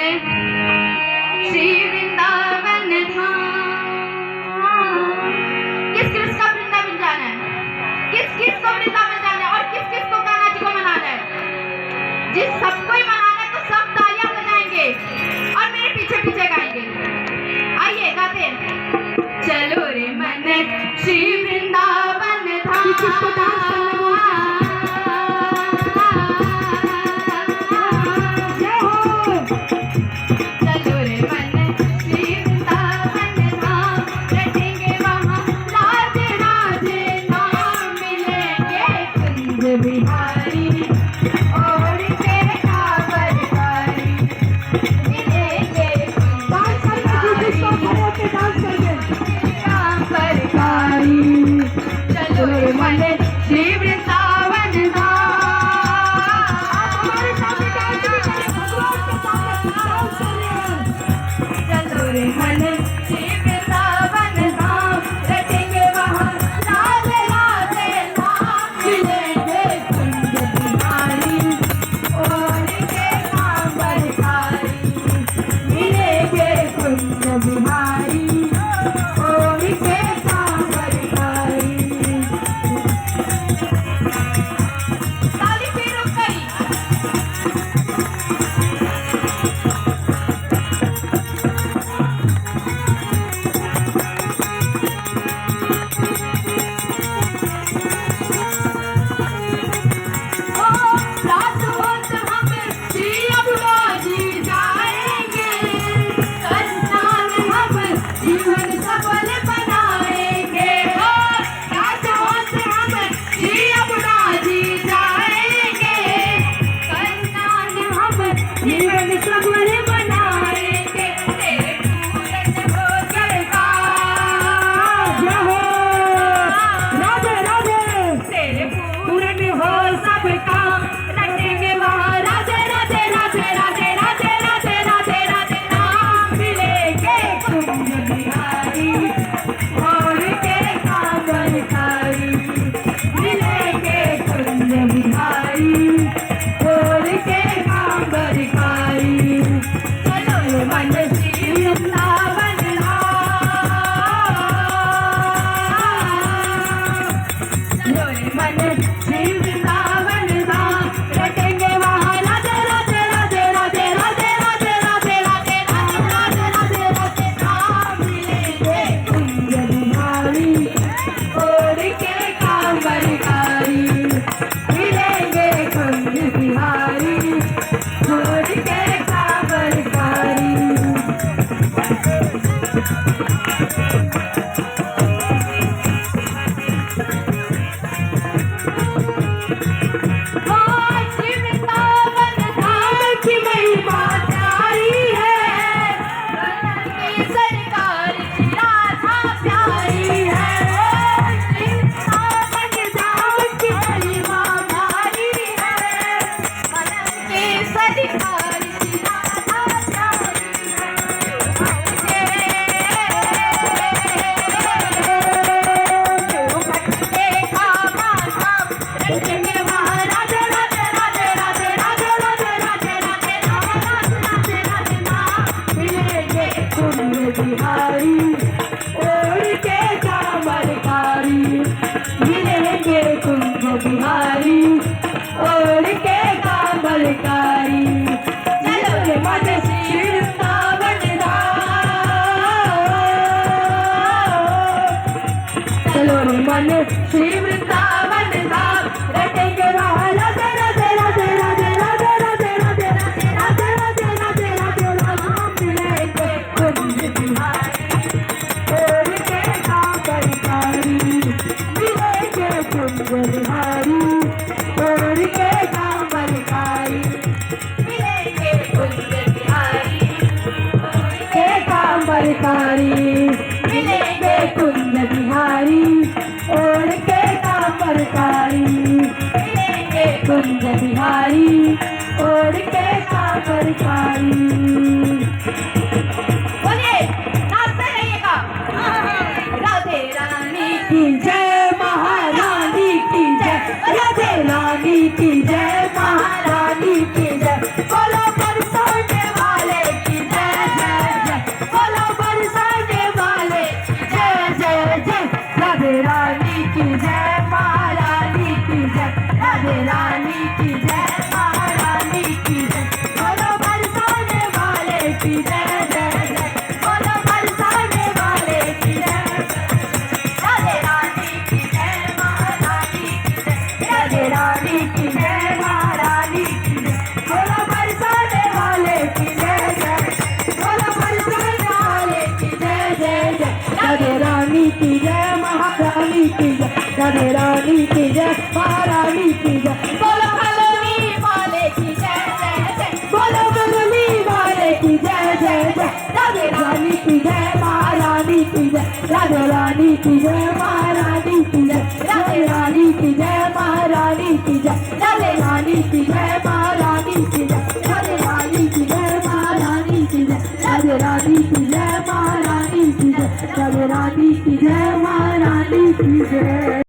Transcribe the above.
श्री वृंदावन धाम। किस किस का वृंदावन जाना है? किस किस को वृंदावन जाना है? और किस किस को कान्हा जी को मनाना है? जिस सबको ही मनाना है तो सब तालियां बजाएंगे और मेरे पीछे पीछे गाएंगे। आइए गाते हैं। चलो रे मन श्री वृंदावन धाम। किसको डांस करना बोलते हैं? बिहारी और के कांवरकारी मिलेंगे कांवरकारी। चलो रे मन श्री वृंदावन धाम। चलो रे मन श्री वृंदावन धाम। रटेंगे वहाँ राधे राधे नाम। मिलेंगे बिहारी और के कांवरकारी। ताली फिर करी। बिहारी और के कांवरकारी। चलो रे मन श्री वृंदावन धाम। चलो रे मन श्री वृंदावन धाम। रटेंगे वहाँ राधे राधे राधे राधे राधे राधे राधे राधे राधे राधे राधे राधे राम। मिलेंगे कुंज बिहारी और के कांवरकारी। मिलेंगे कुंज बिहारी और के कांवरकारी। मिलेंगे कुंज बिहारी और के कांवरकारी। मिलेंगे कुंज बिहारी और के कांवरकारी। मिलेंगे कुंज बिहारी और के कांवरकारी। बोलिए नाचते रहिएगा। राधे रानी की जय, महारानी की जय। राधे रानी की जय, महारानी की जय। बोलो बरसाने वाले की जय जय जय बोलो बरसाने वाले की जय राधे रानी की जय महारानी की जय राधे रानी की जय महारानी की जय बोलो बरसाने वाले की जय जय बोलो बरसाने वाले की जय जय जय राधे रानी की जय महारानी की जय राधे रानी की जय महारानी की जय बोलो कलोनी वाले की जय जय जय बोलो कलोनी वाले की जय जय जय राधे रानी की जय महारानी की जय राधे रानी की जय महारानी की जय राधे रानी की जय महारानी की जय राधे रानी की जय महारानी की जय राधे रानी की जय महारानी की जय राधे रानी की जय महारानी की जय राधे रानी की जय महारानी की जय।